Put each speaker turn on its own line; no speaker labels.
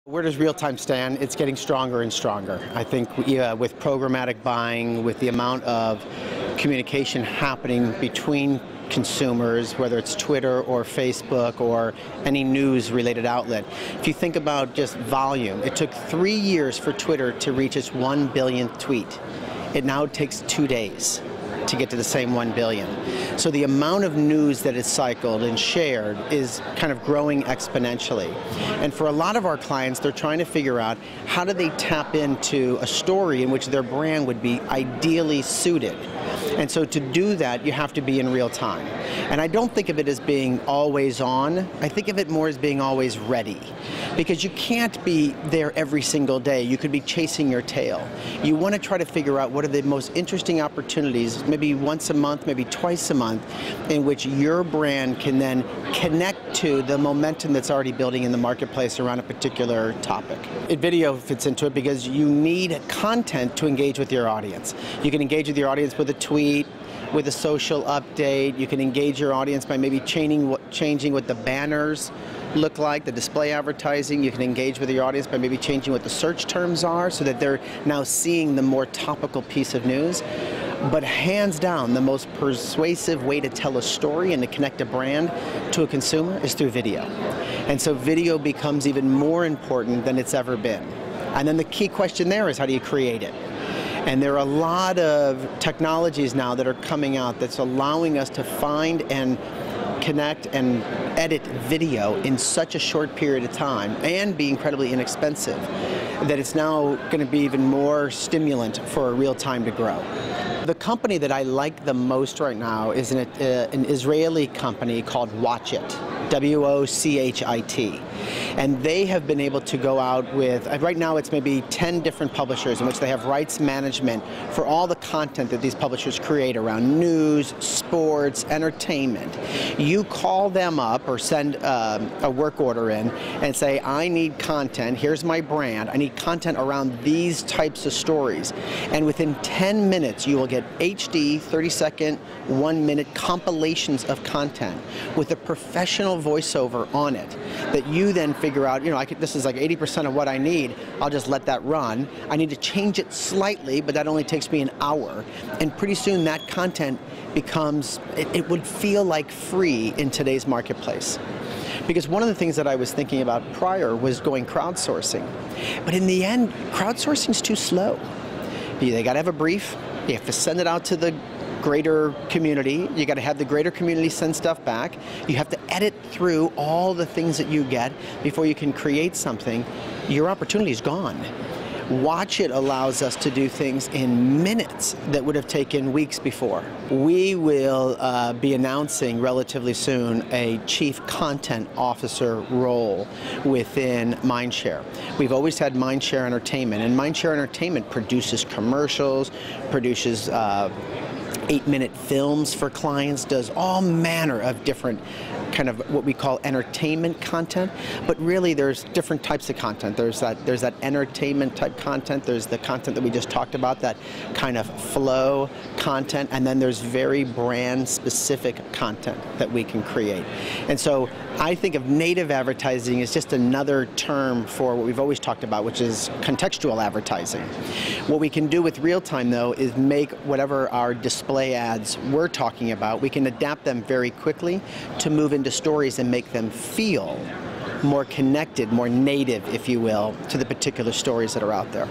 Where does real-time stand? It's getting stronger and stronger. I think with programmatic buying, with the amount of communication happening between consumers, whether it's Twitter or Facebook or any news-related outlet. If you think about just volume, it took 3 years for Twitter to reach its 1 billionth tweet. It now takes 2 days to get to the same 1 billion. So the amount of news that is cycled and shared is kind of growing exponentially. And for a lot of our clients, they're trying to figure out how do they tap into a story in which their brand would be ideally suited. And so to do that, you have to be in real time. And I don't think of it as being always on. I think of it more as being always ready. Because you can't be there every single day. You could be chasing your tail. You want to try to figure out what are the most interesting opportunities, maybe once a month, maybe twice a month, in which your brand can then connect to the momentum that's already building in the marketplace around a particular topic. Video fits into it because you need content to engage with your audience. You can engage with your audience with a tweet, with a social update. You can engage your audience by maybe changing what the banners look like, the display advertising. You can engage with your audience by maybe changing what the search terms are so that they're now seeing the more topical piece of news. But hands down, the most persuasive way to tell a story and to connect a brand to a consumer is through video. And so video becomes even more important than it's ever been. And then the key question there is, how do you create it? And there are a lot of technologies now that are coming out that's allowing us to find and connect and edit video in such a short period of time and be incredibly inexpensive that it's now going to be even more stimulant for real time to grow. The company that I like the most right now is an Israeli company called Watchit, W-O-C-H-I-T. And they have been able to go out with, right now it's maybe 10 different publishers in which they have rights management for all the content that these publishers create around news, sports, entertainment. You call them up or send a work order in and say, I need content, here's my brand, I need content around these types of stories. And within 10 minutes you will get HD, 30-second, 1-minute compilations of content with a professional voiceover on it that you then figure out, this is like 80% of what I need, I'll just let that run. I need to change it slightly, but that only takes me an hour. And pretty soon that content becomes, it would feel like free in today's marketplace. Because one of the things that I was thinking about prior was going crowdsourcing. But in the end, crowdsourcing's too slow. They got to have a brief, you have to send it out to the greater community, you got to have the greater community send stuff back, you have to edit through all the things that you get before you can create something. Your opportunity is gone. Watchit allows us to do things in minutes that would have taken weeks before. We will be announcing relatively soon a Chief Content Officer role within Mindshare. We've always had Mindshare Entertainment, and Mindshare Entertainment produces commercials, produces 8-minute films for clients, does all manner of different kind of what we call entertainment content, but really there's different types of content. There's that entertainment type content, there's the content that we just talked about, that kind of flow content, and then there's very brand specific content that we can create. And so I think of native advertising as just another term for what we've always talked about, which is contextual advertising. What we can do with real time though is make whatever our display ads we're talking about, we can adapt them very quickly to move into stories and make them feel more connected, more native, if you will, to the particular stories that are out there.